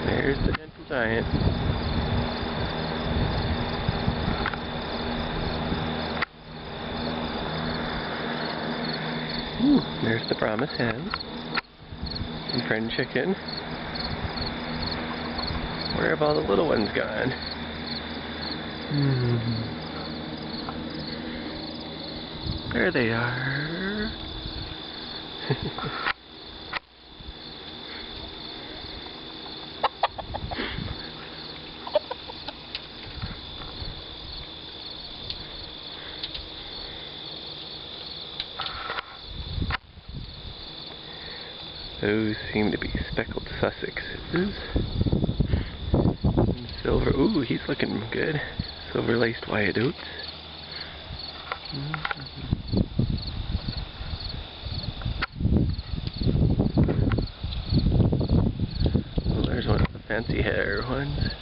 There's the gentle giant. Ooh, there's the promise hen and friend chicken. Where have all the little ones gone? There they are. Those seem to be speckled Sussexes. And silver, ooh, he's looking good. Silver-laced Wyandottes. Oh, there's one of the fancy hair ones.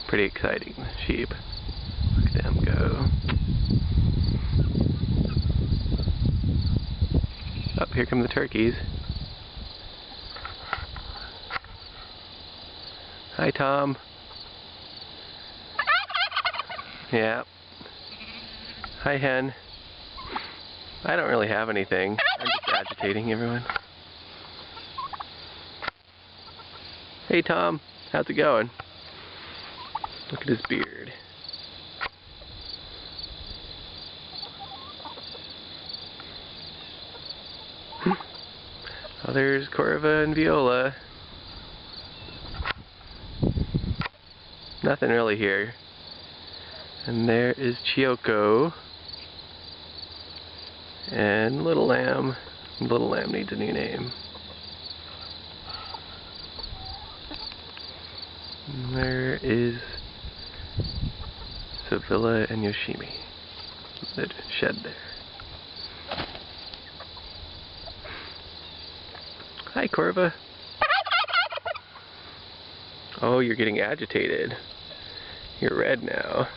Pretty exciting, the sheep. Look at them go. Oh, here come the turkeys. Hi, Tom. Yeah. Hi, hen. I don't really have anything. I'm just agitating everyone. Hey, Tom. How's it going? Look at his beard. Oh, there's Corva and Viola. Nothing really here. And there is Chiyoko. And Little Lamb. Little Lamb needs a new name. And there is Sevilla and Yoshimi. The shed there. Hi, Corva. Oh, you're getting agitated. You're red now.